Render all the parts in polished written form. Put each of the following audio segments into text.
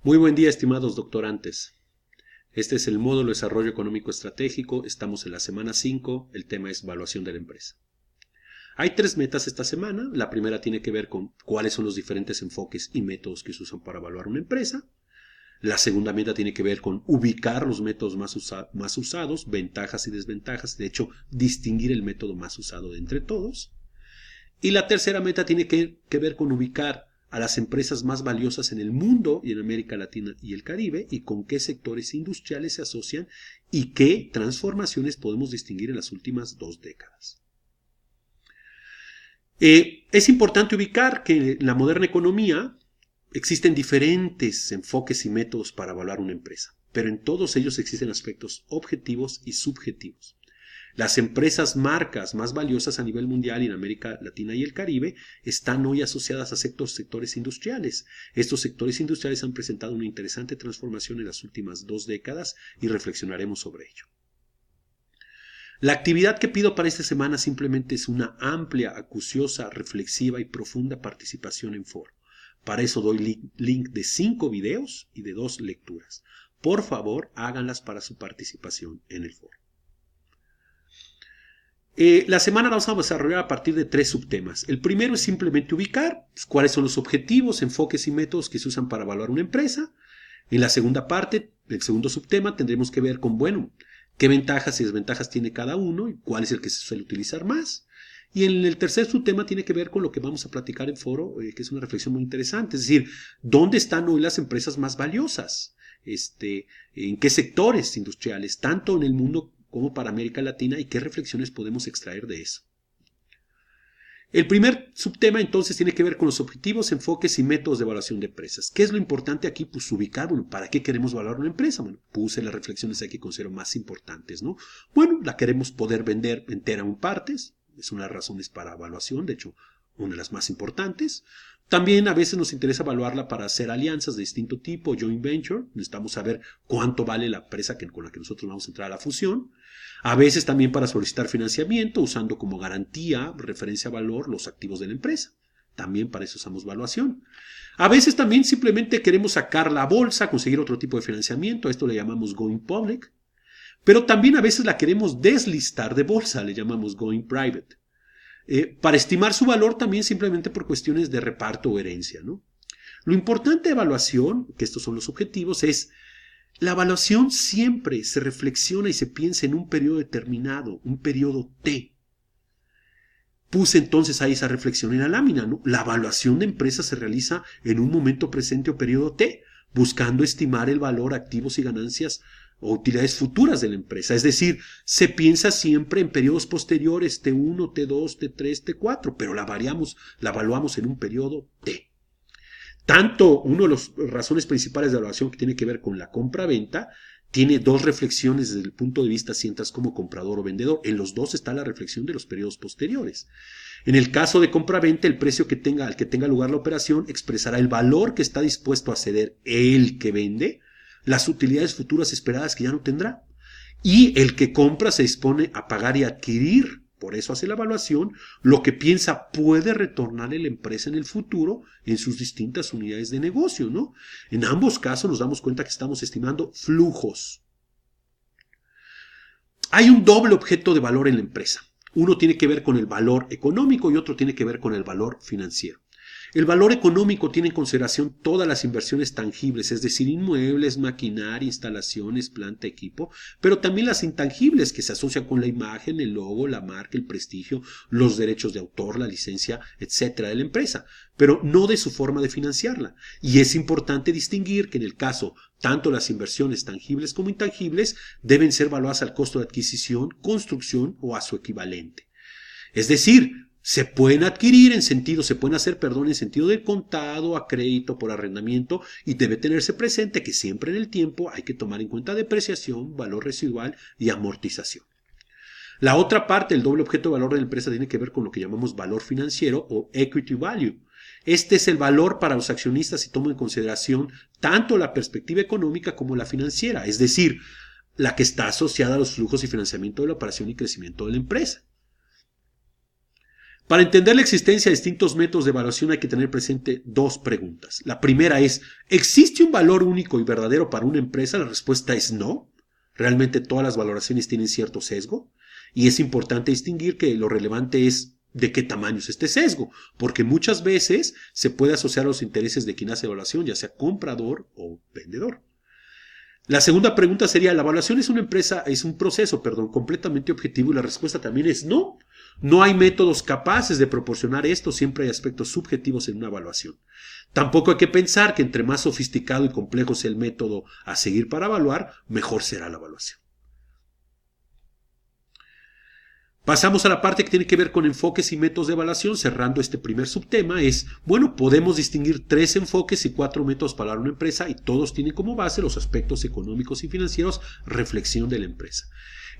Muy buen día, estimados doctorantes. Este es el módulo de Desarrollo Económico Estratégico. Estamos en la semana 5. El tema es evaluación de la empresa. Hay 3 metas esta semana. La primera tiene que ver con cuáles son los diferentes enfoques y métodos que se usan para evaluar una empresa. La segunda meta tiene que ver con ubicar los métodos más usados, ventajas y desventajas. De hecho, distinguir el método más usado de entre todos. Y la tercera meta tiene que ver con ubicar a las empresas más valiosas en el mundo y en América Latina y el Caribe y con qué sectores industriales se asocian y qué transformaciones podemos distinguir en las últimas 2 décadas. Es importante ubicar que en la moderna economía existen diferentes enfoques y métodos para evaluar una empresa, pero en todos ellos existen aspectos objetivos y subjetivos. Las empresas marcas más valiosas a nivel mundial y en América Latina y el Caribe están hoy asociadas a sectores industriales. Estos sectores industriales han presentado una interesante transformación en las últimas 2 décadas y reflexionaremos sobre ello. La actividad que pido para esta semana simplemente es una amplia, acuciosa, reflexiva y profunda participación en foro. Para eso doy link de 5 videos y de 2 lecturas. Por favor, háganlas para su participación en el foro. La semana la vamos a desarrollar a partir de 3 subtemas. El primero es simplemente ubicar cuáles son los objetivos, enfoques y métodos que se usan para evaluar una empresa. En la segunda parte, el segundo subtema, tendremos que ver con, qué ventajas y desventajas tiene cada uno y cuál es el que se suele utilizar más. Y en el tercer subtema tiene que ver con lo que vamos a platicar en foro, que es una reflexión muy interesante. Es decir, ¿dónde están hoy las empresas más valiosas? ¿En qué sectores industriales, tanto en el mundo como para América Latina, y qué reflexiones podemos extraer de eso? El primer subtema entonces tiene que ver con los objetivos, enfoques y métodos de evaluación de empresas. ¿Qué es lo importante aquí? Pues ubicar, ¿para qué queremos evaluar una empresa? Puse las reflexiones aquí que considero más importantes, ¿no? La queremos poder vender entera o en partes, es una de las razones para evaluación, de hecho, una de las más importantes. También a veces nos interesa evaluarla para hacer alianzas de distinto tipo, joint venture. Necesitamos saber cuánto vale la empresa con la que nosotros vamos a entrar a la fusión. A veces también para solicitar financiamiento, usando como garantía, referencia a valor, los activos de la empresa. También para eso usamos evaluación. A veces también simplemente queremos sacar la bolsa, conseguir otro tipo de financiamiento. A esto le llamamos going public. Pero también a veces la queremos deslistar de bolsa, le llamamos going private. Para estimar su valor también simplemente por cuestiones de reparto o herencia, ¿no? Lo importante de evaluación, que estos son los objetivos, es la evaluación siempre se reflexiona y se piensa en un periodo determinado, un periodo T. Puse entonces ahí esa reflexión en la lámina, ¿no? La evaluación de empresas se realiza en un momento presente o periodo T, buscando estimar el valor, activos y ganancias o utilidades futuras de la empresa. Es decir, se piensa siempre en periodos posteriores, T1, T2, T3, T4, pero la evaluamos en un periodo T. Tanto una de las razones principales de evaluación que tiene que ver con la compra-venta tiene 2 reflexiones desde el punto de vista si entras como comprador o vendedor. En los 2 está la reflexión de los periodos posteriores. En el caso de compra-venta, el precio al que tenga lugar la operación expresará el valor que está dispuesto a ceder el que vende, las utilidades futuras esperadas que ya no tendrá, y el que compra se dispone a pagar y adquirir. Por eso hace la evaluación, lo que piensa puede retornarle la empresa en el futuro en sus distintas unidades de negocio, ¿no? En ambos casos nos damos cuenta que estamos estimando flujos. Hay un doble objeto de valor en la empresa. Uno tiene que ver con el valor económico y otro tiene que ver con el valor financiero. El valor económico tiene en consideración todas las inversiones tangibles, es decir, inmuebles, maquinaria, instalaciones, planta, equipo, pero también las intangibles que se asocian con la imagen, el logo, la marca, el prestigio, los derechos de autor, la licencia, etcétera, de la empresa, pero no de su forma de financiarla. Y es importante distinguir que en el caso tanto las inversiones tangibles como intangibles deben ser evaluadas al costo de adquisición, construcción o a su equivalente. Es decir, se pueden hacer en sentido de contado, a crédito, por arrendamiento, y debe tenerse presente que siempre en el tiempo hay que tomar en cuenta depreciación, valor residual y amortización. La otra parte, el doble objeto de valor de la empresa, tiene que ver con lo que llamamos valor financiero o equity value. Este es el valor para los accionistas y toma en consideración tanto la perspectiva económica como la financiera, es decir, la que está asociada a los flujos y financiamiento de la operación y crecimiento de la empresa. Para entender la existencia de distintos métodos de evaluación hay que tener presente dos preguntas. La primera es, ¿existe un valor único y verdadero para una empresa? La respuesta es no. Realmente todas las valoraciones tienen cierto sesgo y es importante distinguir que lo relevante es de qué tamaño es este sesgo, porque muchas veces se puede asociar a los intereses de quien hace evaluación, ya sea comprador o vendedor. La segunda pregunta sería, ¿la evaluación es un proceso, completamente objetivo? Y la respuesta también es no. No hay métodos capaces de proporcionar esto, siempre hay aspectos subjetivos en una evaluación. Tampoco hay que pensar que entre más sofisticado y complejo sea el método a seguir para evaluar, mejor será la evaluación. Pasamos a la parte que tiene que ver con enfoques y métodos de evaluación, cerrando este primer subtema, podemos distinguir 3 enfoques y 4 métodos para evaluar una empresa y todos tienen como base los aspectos económicos y financieros, reflexión de la empresa.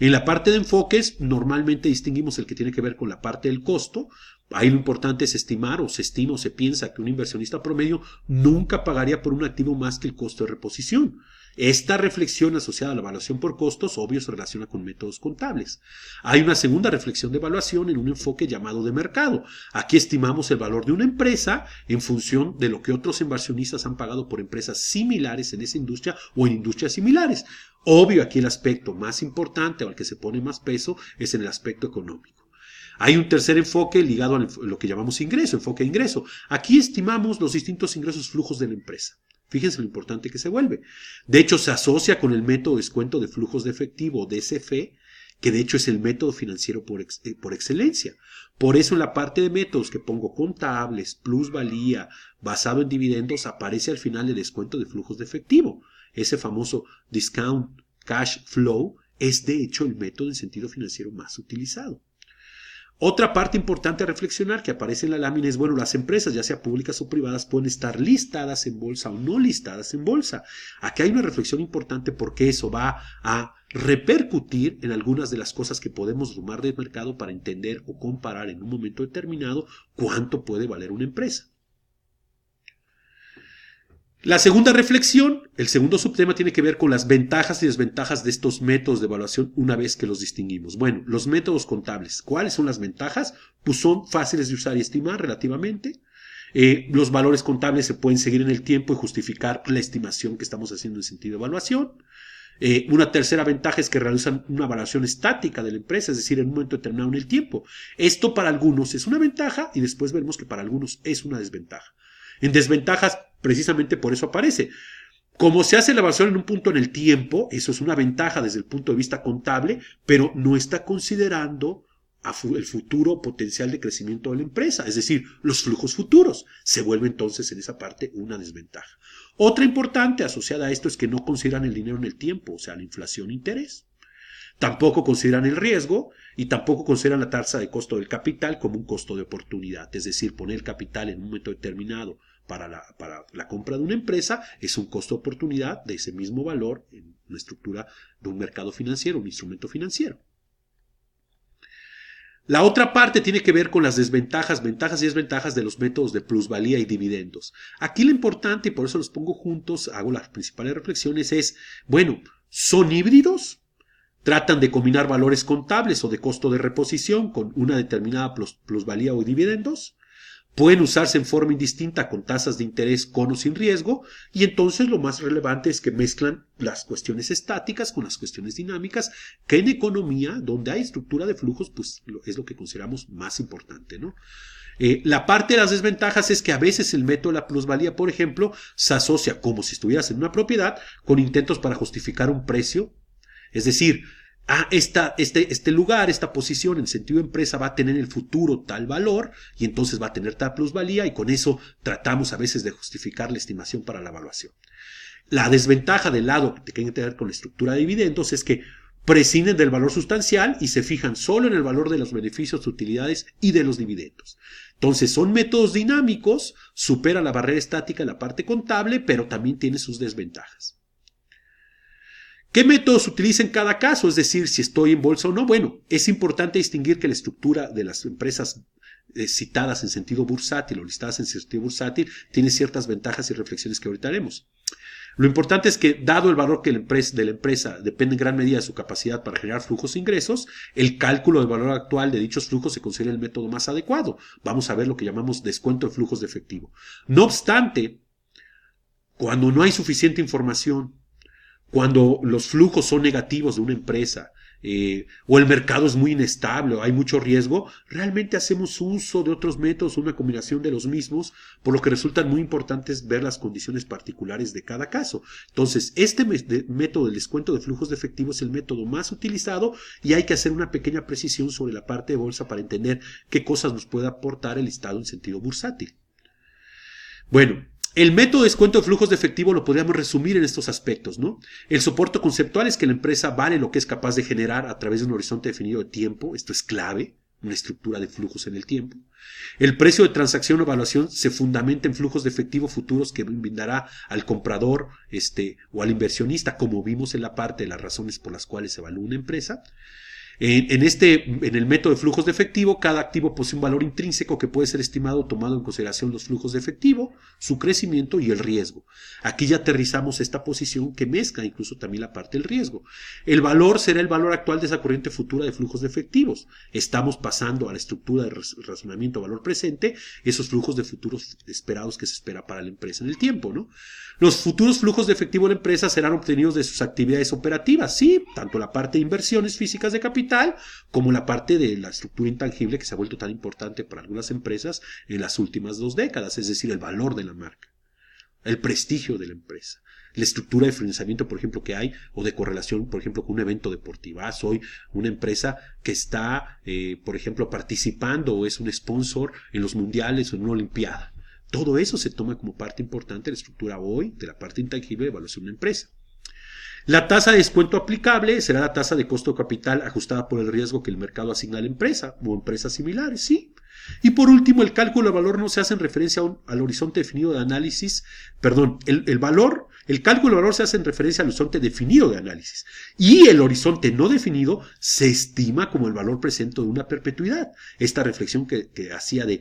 En la parte de enfoques, normalmente distinguimos el que tiene que ver con la parte del costo. Ahí lo importante es estimar, o se estima o se piensa que un inversionista promedio nunca pagaría por un activo más que el costo de reposición. Esta reflexión asociada a la evaluación por costos, obvio, se relaciona con métodos contables. Hay una segunda reflexión de evaluación en un enfoque llamado de mercado. Aquí estimamos el valor de una empresa en función de lo que otros inversionistas han pagado por empresas similares en esa industria o en industrias similares. Obvio, aquí el aspecto más importante o al que se pone más peso es en el aspecto económico. Hay un tercer enfoque ligado a lo que llamamos ingreso, enfoque de ingreso. Aquí estimamos los distintos ingresos flujos de la empresa. Fíjense lo importante que se vuelve. De hecho, se asocia con el método de descuento de flujos de efectivo, DCF, que de hecho es el método financiero por excelencia. Por eso en la parte de métodos que pongo contables, plusvalía, basado en dividendos, aparece al final el descuento de flujos de efectivo. Ese famoso discount cash flow es de hecho el método en sentido financiero más utilizado. Otra parte importante a reflexionar que aparece en la lámina es, las empresas, ya sea públicas o privadas, pueden estar listadas en bolsa o no listadas en bolsa. Aquí hay una reflexión importante porque eso va a repercutir en algunas de las cosas que podemos tomar del mercado para entender o comparar en un momento determinado cuánto puede valer una empresa. La segunda reflexión, el segundo subtema tiene que ver con las ventajas y desventajas de estos métodos de evaluación una vez que los distinguimos. Bueno, los métodos contables, ¿cuáles son las ventajas? Pues son fáciles de usar y estimar relativamente. Los valores contables se pueden seguir en el tiempo y justificar la estimación que estamos haciendo en sentido de evaluación. Una tercera ventaja es que realizan una evaluación estática de la empresa, es decir, en un momento determinado en el tiempo. Esto para algunos es una ventaja y después veremos que para algunos es una desventaja. En desventajas, precisamente por eso aparece. Como se hace la evaluación en un punto en el tiempo, eso es una ventaja desde el punto de vista contable, pero no está considerando el futuro potencial de crecimiento de la empresa, es decir, los flujos futuros. Se vuelve entonces en esa parte una desventaja. Otra importante asociada a esto es que no consideran el dinero en el tiempo, o sea, la inflación e interés. Tampoco consideran el riesgo y tampoco consideran la tasa de costo del capital como un costo de oportunidad, es decir, poner capital en un momento determinado para la compra de una empresa es un costo de oportunidad de ese mismo valor en una estructura de un mercado financiero, un instrumento financiero. La otra parte tiene que ver con las desventajas, ventajas y desventajas de los métodos de plusvalía y dividendos. Aquí lo importante, y por eso los pongo juntos, hago las principales reflexiones, es, ¿son híbridos? Tratan de combinar valores contables o de costo de reposición con una determinada plusvalía o dividendos. Pueden usarse en forma indistinta con tasas de interés con o sin riesgo y entonces lo más relevante es que mezclan las cuestiones estáticas con las cuestiones dinámicas que en economía, donde hay estructura de flujos, pues es lo que consideramos más importante, ¿no? La parte de las desventajas es que a veces el método de la plusvalía, por ejemplo, se asocia como si estuvieras en una propiedad con intentos para justificar un precio. Es decir, este lugar, esta posición en sentido de empresa va a tener en el futuro tal valor y entonces va a tener tal plusvalía y con eso tratamos a veces de justificar la estimación para la evaluación. La desventaja del lado que tiene que ver con la estructura de dividendos es que prescinden del valor sustancial y se fijan solo en el valor de los beneficios, utilidades y de los dividendos. Entonces son métodos dinámicos, supera la barrera estática en la parte contable, pero también tiene sus desventajas. ¿Qué métodos utiliza en cada caso? Es decir, si estoy en bolsa o no. Es importante distinguir que la estructura de las empresas citadas en sentido bursátil o listadas en sentido bursátil tiene ciertas ventajas y reflexiones que ahorita haremos. Lo importante es que, dado el valor que de la empresa depende en gran medida de su capacidad para generar flujos e ingresos, el cálculo del valor actual de dichos flujos se considera el método más adecuado. Vamos a ver lo que llamamos descuento de flujos de efectivo. No obstante, cuando no hay suficiente información, cuando los flujos son negativos de una empresa, o el mercado es muy inestable o hay mucho riesgo, realmente hacemos uso de otros métodos, una combinación de los mismos, por lo que resultan muy importantes ver las condiciones particulares de cada caso. Entonces, este método del descuento de flujos de efectivo es el método más utilizado y hay que hacer una pequeña precisión sobre la parte de bolsa para entender qué cosas nos puede aportar el listado en sentido bursátil. Bueno, el método de descuento de flujos de efectivo lo podríamos resumir en estos aspectos, ¿no? El soporte conceptual es que la empresa vale lo que es capaz de generar a través de un horizonte definido de tiempo. Esto es clave, una estructura de flujos en el tiempo. El precio de transacción o evaluación se fundamenta en flujos de efectivo futuros que brindará al comprador o al inversionista, como vimos en la parte de las razones por las cuales se evalúa una empresa. En el método de flujos de efectivo, cada activo posee un valor intrínseco que puede ser estimado tomando en consideración los flujos de efectivo, su crecimiento y el riesgo. Aquí ya aterrizamos esta posición que mezcla incluso también la parte del riesgo. El valor será el valor actual de esa corriente futura de flujos de efectivos. Estamos pasando a la estructura de razonamiento valor presente, esos flujos de futuros esperados que se espera para la empresa en el tiempo, ¿no? Los futuros flujos de efectivo de la empresa serán obtenidos de sus actividades operativas, sí, tanto la parte de inversiones físicas de capital como la parte de la estructura intangible que se ha vuelto tan importante para algunas empresas en las últimas 2 décadas, es decir, el valor de la marca, el prestigio de la empresa, la estructura de financiamiento, por ejemplo, que hay, o de correlación, por ejemplo, con un evento deportivo. Soy una empresa que está, por ejemplo, participando o es un sponsor en los mundiales o en una olimpiada. Todo eso se toma como parte importante de la estructura hoy de la parte intangible de evaluación de una empresa. La tasa de descuento aplicable será la tasa de costo de capital ajustada por el riesgo que el mercado asigna a la empresa o empresas similares, sí. Y por último, el cálculo de valor no se hace en referencia al horizonte definido de análisis, perdón, el cálculo de valor se hace en referencia al horizonte definido de análisis y el horizonte no definido se estima como el valor presente de una perpetuidad. Esta reflexión que hacía de,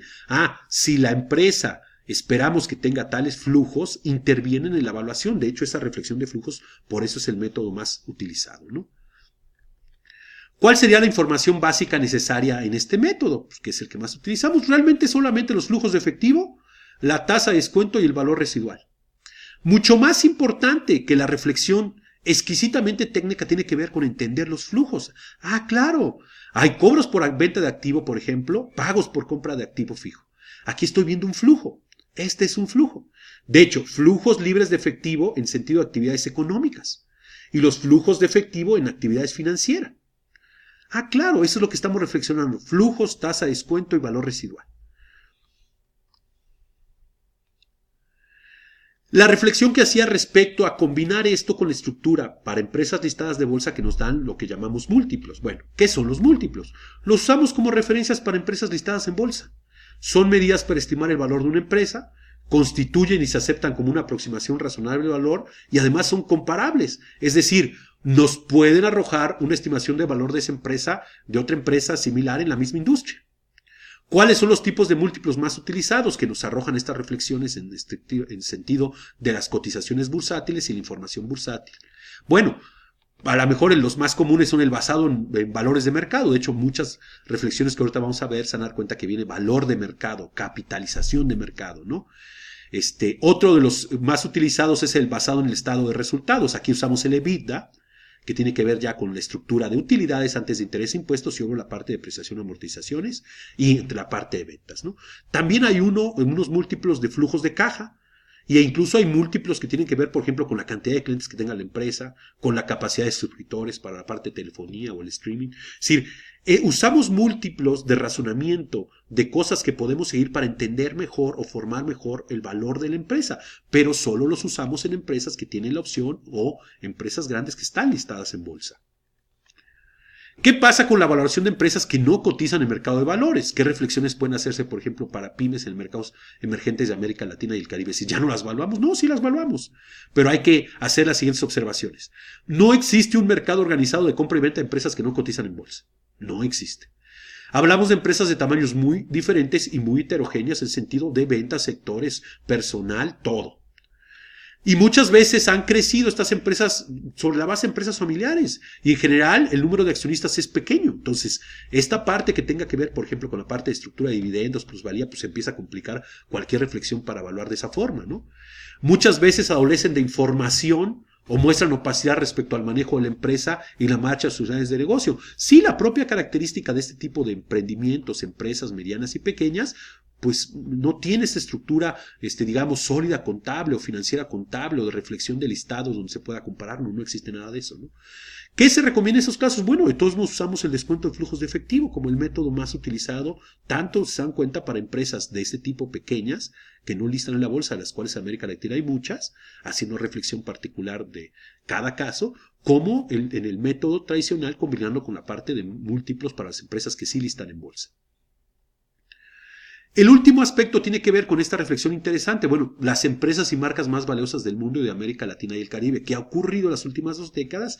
si la empresa esperamos que tenga tales flujos, intervienen en la evaluación. De hecho, esa reflexión de flujos, por eso es el método más utilizado, ¿no? ¿Cuál sería la información básica necesaria en este método? Pues que es el que más utilizamos. Realmente solamente los flujos de efectivo, la tasa de descuento y el valor residual. Mucho más importante que la reflexión exquisitamente técnica tiene que ver con entender los flujos. Claro, hay cobros por venta de activo, por ejemplo, pagos por compra de activo fijo. Aquí estoy viendo un flujo. Este es un flujo. De hecho, flujos libres de efectivo en sentido de actividades económicas y los flujos de efectivo en actividades financieras. Claro, eso es lo que estamos reflexionando. Flujos, tasa de descuento y valor residual. La reflexión que hacía respecto a combinar esto con la estructura para empresas listadas de bolsa que nos dan lo que llamamos múltiplos. Bueno, ¿qué son los múltiplos? Los usamos como referencias para empresas listadas en bolsa. Son medidas para estimar el valor de una empresa, constituyen y se aceptan como una aproximación razonable de valor y además son comparables. Es decir, nos pueden arrojar una estimación de valor de esa empresa de otra empresa similar en la misma industria. ¿Cuáles son los tipos de múltiplos más utilizados que nos arrojan estas reflexiones en sentido de las cotizaciones bursátiles y la información bursátil? Bueno, a lo mejor los más comunes son el basado en valores de mercado. De hecho, muchas reflexiones que ahorita vamos a ver se van a dar cuenta que viene valor de mercado, capitalización de mercado, ¿no? Otro de los más utilizados es el basado en el estado de resultados. Aquí usamos el EBITDA, que tiene que ver ya con la estructura de utilidades antes de interés e impuestos y luego la parte de depreciación y amortizaciones y entre la parte de ventas, ¿no? También hay unos múltiplos de flujos de caja y incluso hay múltiplos que tienen que ver, por ejemplo, con la cantidad de clientes que tenga la empresa, con la capacidad de suscriptores para la parte de telefonía o el streaming. Es decir, usamos múltiplos de razonamiento de cosas que podemos seguir para entender mejor o formar mejor el valor de la empresa, pero solo los usamos en empresas que tienen la opción o empresas grandes que están listadas en bolsa. ¿Qué pasa con la valoración de empresas que no cotizan en el mercado de valores? ¿Qué reflexiones pueden hacerse, por ejemplo, para pymes en mercados emergentes de América Latina y el Caribe? Si ya no las valuamos, no, sí las valuamos, pero hay que hacer las siguientes observaciones. No existe un mercado organizado de compra y venta de empresas que no cotizan en bolsa. No existe. Hablamos de empresas de tamaños muy diferentes y muy heterogéneas en sentido de ventas, sectores, personal, todo. Y muchas veces han crecido estas empresas sobre la base de empresas familiares. Y en general el número de accionistas es pequeño. Entonces, esta parte que tenga que ver, por ejemplo, con la parte de estructura de dividendos, plusvalía, pues empieza a complicar cualquier reflexión para evaluar de esa forma, ¿no? Muchas veces adolecen de información o muestran opacidad respecto al manejo de la empresa y la marcha de sus áreas de negocio. Sí, la propia característica de este tipo de emprendimientos, empresas medianas y pequeñas, pues no tiene esta estructura, digamos, sólida contable o financiera contable o de reflexión de listados donde se pueda comparar, no existe nada de eso, ¿no? ¿Qué se recomienda en esos casos? Bueno, de todos modos usamos el descuento de flujos de efectivo como el método más utilizado, tanto se dan cuenta para empresas de este tipo pequeñas, que no listan en la bolsa, de las cuales en América Latina hay muchas, haciendo reflexión particular de cada caso, como en el método tradicional combinando con la parte de múltiplos para las empresas que sí listan en bolsa. El último aspecto tiene que ver con esta reflexión interesante. Bueno, las empresas y marcas más valiosas del mundo y de América Latina y el Caribe. ¿Qué ha ocurrido en las últimas 2 décadas?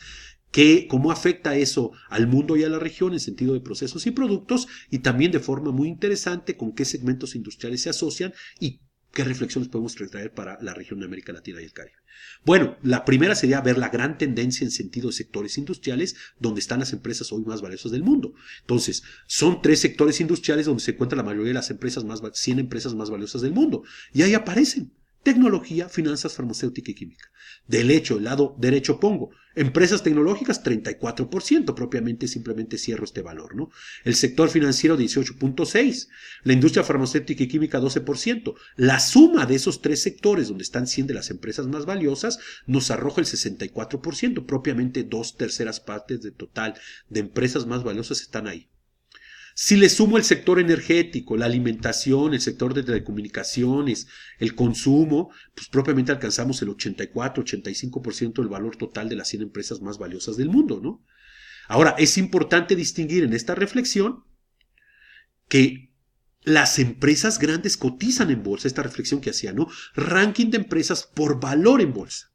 ¿Cómo afecta eso al mundo y a la región en sentido de procesos y productos? Y también de forma muy interesante con qué segmentos industriales se asocian y qué reflexiones podemos traer para la región de América Latina y el Caribe. Bueno, la primera sería ver la gran tendencia en sentido de sectores industriales donde están las empresas hoy más valiosas del mundo. Entonces, son 3 sectores industriales donde se encuentra la mayoría de las empresas 100 empresas más valiosas del mundo. Y ahí aparecen tecnología, finanzas, farmacéutica y química. Del lado derecho pongo empresas tecnológicas 34%, propiamente simplemente cierro este valor, ¿no? El sector financiero 18.6%, la industria farmacéutica y química 12%. La suma de esos 3 sectores donde están 100 de las empresas más valiosas nos arroja el 64%, propiamente 2/3 partes del total de empresas más valiosas están ahí. Si le sumo el sector energético, la alimentación, el sector de telecomunicaciones, el consumo, pues propiamente alcanzamos el 84-85% del valor total de las 100 empresas más valiosas del mundo, ¿no? Ahora, es importante distinguir en esta reflexión que las empresas grandes cotizan en bolsa, esta reflexión que hacía, ¿no? Ranking de empresas por valor en bolsa.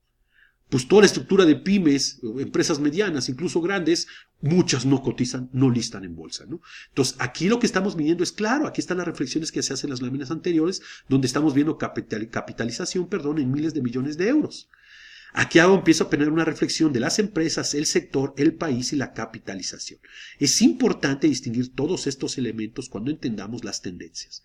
Pues toda la estructura de pymes, empresas medianas, incluso grandes, muchas no cotizan, no listan en bolsa, ¿no? Entonces, aquí lo que estamos midiendo es claro, aquí están las reflexiones que se hacen en las láminas anteriores, donde estamos viendo capitalización, en miles de millones de euros. Aquí empiezo a tener una reflexión de las empresas, el sector, el país y la capitalización. Es importante distinguir todos estos elementos cuando entendamos las tendencias.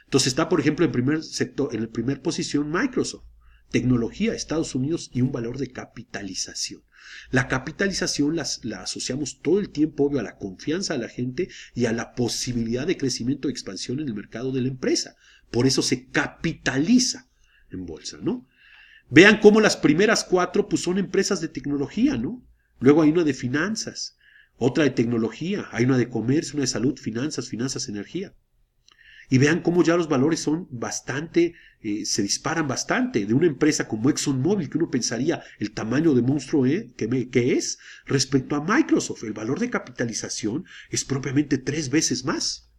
Entonces está, por ejemplo, en la primera posición Microsoft. Tecnología, Estados Unidos y un valor de capitalización. La capitalización la asociamos todo el tiempo, obvio, a la confianza de la gente y a la posibilidad de crecimiento y expansión en el mercado de la empresa. Por eso se capitaliza en bolsa, ¿no? Vean cómo las primeras 4 pues, son empresas de tecnología, ¿no? Luego hay una de finanzas, otra de tecnología, hay una de comercio, una de salud, finanzas, energía. Y vean cómo ya los valores son bastante, se disparan bastante. De una empresa como ExxonMobil, que uno pensaría el tamaño de monstruo que es, respecto a Microsoft, el valor de capitalización es propiamente 3 veces más.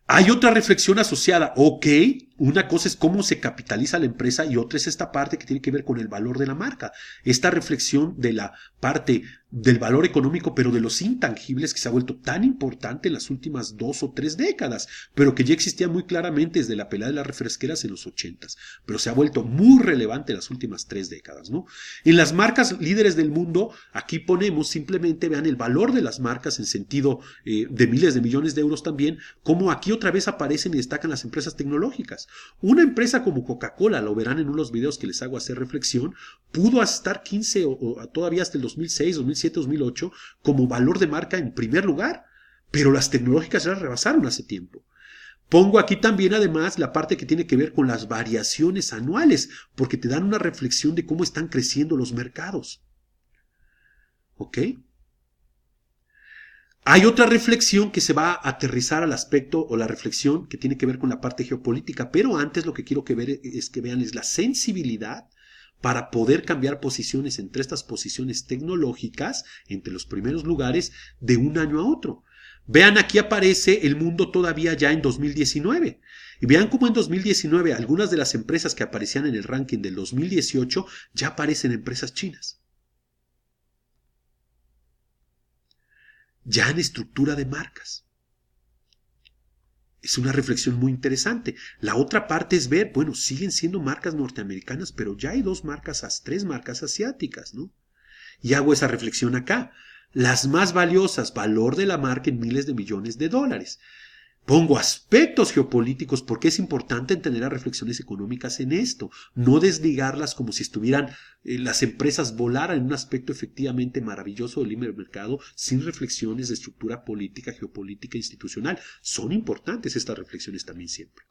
Hay otra reflexión asociada. Ok, una cosa es cómo se capitaliza la empresa y otra es esta parte que tiene que ver con el valor de la marca. Esta reflexión de la parte del valor económico, pero de los intangibles que se ha vuelto tan importante en las últimas 2 o 3 décadas, pero que ya existía muy claramente desde la pelea de las refresqueras en los 80s, pero se ha vuelto muy relevante en las últimas 3 décadas, ¿no? En las marcas líderes del mundo, aquí ponemos simplemente, vean el valor de las marcas en sentido de miles de millones de euros también, como aquí otra vez aparecen y destacan las empresas tecnológicas. Una empresa como Coca-Cola, lo verán en unos videos que les hago hacer reflexión, pudo estar 15 o todavía hasta el 2006, 2007, 2008 como valor de marca en primer lugar, pero las tecnológicas ya las rebasaron hace tiempo. Pongo aquí también además la parte que tiene que ver con las variaciones anuales, porque te dan una reflexión de cómo están creciendo los mercados. ¿Ok? Hay otra reflexión que se va a aterrizar al aspecto o la reflexión que tiene que ver con la parte geopolítica, pero antes lo que quiero que vean es la sensibilidad para poder cambiar posiciones entre estas posiciones tecnológicas, entre los primeros lugares, de un año a otro. Vean, aquí aparece el mundo todavía ya en 2019. Y vean cómo en 2019 algunas de las empresas que aparecían en el ranking del 2018 ya aparecen empresas chinas. Ya en estructura de marcas. Es una reflexión muy interesante. La otra parte es ver, bueno, siguen siendo marcas norteamericanas, pero ya hay tres marcas asiáticas, ¿no? Y hago esa reflexión acá. Las más valiosas, valor de la marca en miles de millones de dólares. Pongo aspectos geopolíticos porque es importante tener las reflexiones económicas en esto, no desligarlas como si estuvieran las empresas volaran en un aspecto efectivamente maravilloso del libre mercado sin reflexiones de estructura política, geopolítica e institucional. Son importantes estas reflexiones también siempre.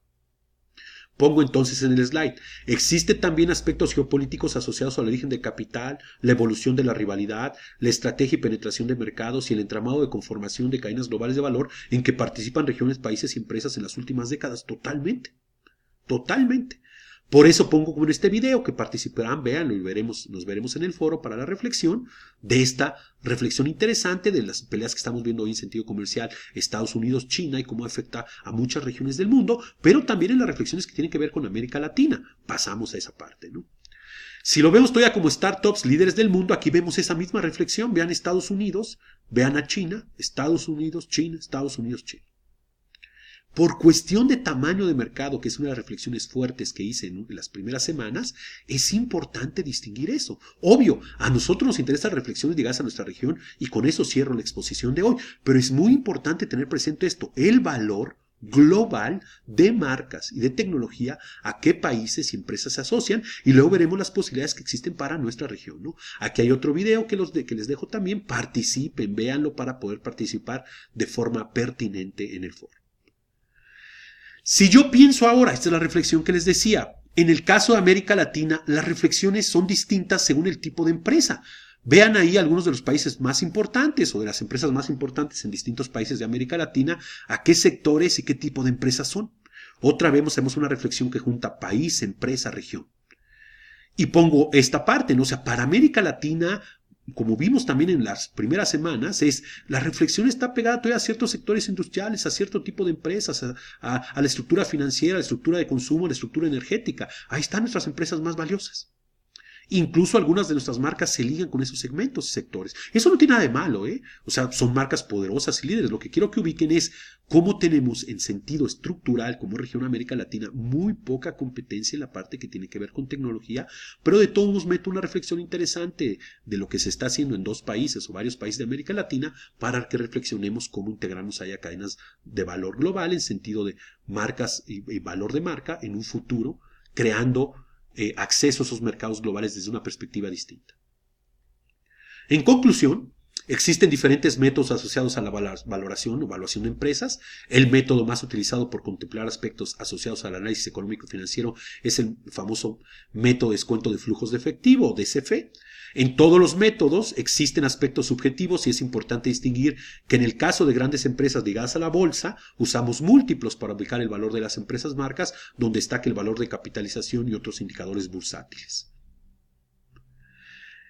Pongo entonces en el slide, existen también aspectos geopolíticos asociados al origen del capital, la evolución de la rivalidad, la estrategia y penetración de mercados y el entramado de conformación de cadenas globales de valor en que participan regiones, países y empresas en las últimas décadas. Totalmente, totalmente. Por eso pongo como en este video que participarán, véanlo y nos veremos en el foro para la reflexión de esta reflexión interesante de las peleas que estamos viendo hoy en sentido comercial Estados Unidos, China y cómo afecta a muchas regiones del mundo, pero también en las reflexiones que tienen que ver con América Latina. Pasamos a esa parte, ¿no? Si lo vemos todavía como startups líderes del mundo, aquí vemos esa misma reflexión. Vean Estados Unidos, vean a China, Estados Unidos, China, Estados Unidos, China. Por cuestión de tamaño de mercado, que es una de las reflexiones fuertes que hice en las primeras semanas, es importante distinguir eso. Obvio, a nosotros nos interesan reflexiones ligadas a nuestra región y con eso cierro la exposición de hoy, pero es muy importante tener presente esto, el valor global de marcas y de tecnología, a qué países y empresas se asocian y luego veremos las posibilidades que existen para nuestra región, ¿no? Aquí hay otro video que les dejo también, participen, véanlo para poder participar de forma pertinente en el foro. Si yo pienso ahora, esta es la reflexión que les decía, en el caso de América Latina, las reflexiones son distintas según el tipo de empresa. Vean ahí algunos de los países más importantes o de las empresas más importantes en distintos países de América Latina, a qué sectores y qué tipo de empresas son. Otra vez hacemos una reflexión que junta país, empresa, región. Y pongo esta parte, ¿no? O sea, para América Latina, como vimos también en las primeras semanas, la reflexión está pegada todavía a ciertos sectores industriales, a cierto tipo de empresas, a la estructura financiera, a la estructura de consumo, a la estructura energética. Ahí están nuestras empresas más valiosas. Incluso algunas de nuestras marcas se ligan con esos segmentos y sectores. Eso no tiene nada de malo, ¿eh? O sea, son marcas poderosas y líderes. Lo que quiero que ubiquen es cómo tenemos en sentido estructural como región América Latina muy poca competencia en la parte que tiene que ver con tecnología, pero de todos modos meto una reflexión interesante de lo que se está haciendo en dos países o varios países de América Latina para que reflexionemos cómo integrarnos ahí a cadenas de valor global en sentido de marcas y valor de marca en un futuro, creando acceso a esos mercados globales desde una perspectiva distinta. En conclusión, existen diferentes métodos asociados a la valoración o evaluación de empresas. El método más utilizado por contemplar aspectos asociados al análisis económico y financiero es el famoso método de descuento de flujos de efectivo o DCF. En todos los métodos existen aspectos subjetivos y es importante distinguir que en el caso de grandes empresas ligadas a la bolsa, usamos múltiplos para ubicar el valor de las empresas marcas, donde destaca el valor de capitalización y otros indicadores bursátiles.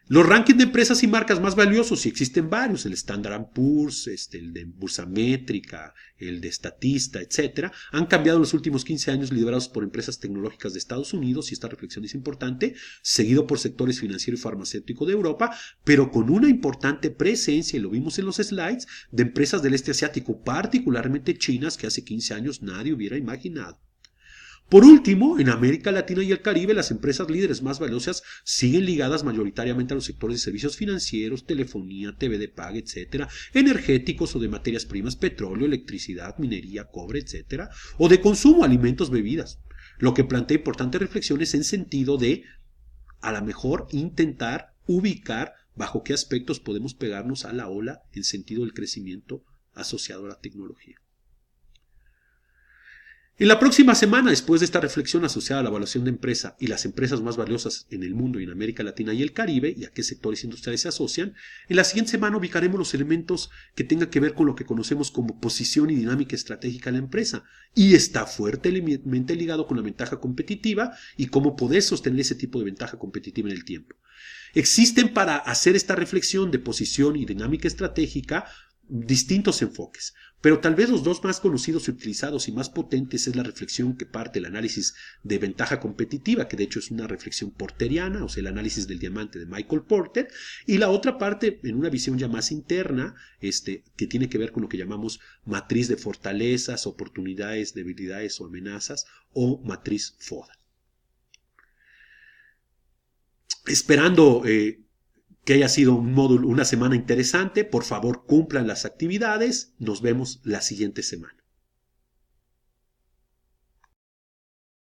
Los rankings de empresas y marcas más valiosos, y existen varios, el Standard & Poor's, el de Bursamétrica, el de Statista, etc., han cambiado en los últimos 15 años liderados por empresas tecnológicas de Estados Unidos, y esta reflexión es importante, seguido por sectores financiero y farmacéutico de Europa, pero con una importante presencia, y lo vimos en los slides, de empresas del este asiático, particularmente chinas, que hace 15 años nadie hubiera imaginado. Por último, en América Latina y el Caribe, las empresas líderes más valiosas siguen ligadas mayoritariamente a los sectores de servicios financieros, telefonía, TV de paga, etcétera, energéticos o de materias primas, petróleo, electricidad, minería, cobre, etcétera, o de consumo, alimentos, bebidas. Lo que plantea importantes reflexiones en sentido de, a lo mejor, intentar ubicar bajo qué aspectos podemos pegarnos a la ola en sentido del crecimiento asociado a la tecnología. En la próxima semana, después de esta reflexión asociada a la evaluación de empresa y las empresas más valiosas en el mundo y en América Latina y el Caribe, y a qué sectores industriales se asocian, en la siguiente semana ubicaremos los elementos que tengan que ver con lo que conocemos como posición y dinámica estratégica de la empresa, y está fuertemente ligado con la ventaja competitiva y cómo poder sostener ese tipo de ventaja competitiva en el tiempo. Existen para hacer esta reflexión de posición y dinámica estratégica distintos enfoques, pero tal vez los dos más conocidos y utilizados y más potentes es la reflexión que parte del análisis de ventaja competitiva, que de hecho es una reflexión porteriana, o sea, el análisis del diamante de Michael Porter, y la otra parte en una visión ya más interna, que tiene que ver con lo que llamamos matriz de fortalezas, oportunidades, debilidades o amenazas, o matriz FODA. Esperando que haya sido un módulo, una semana interesante. Por favor, cumplan las actividades. Nos vemos la siguiente semana.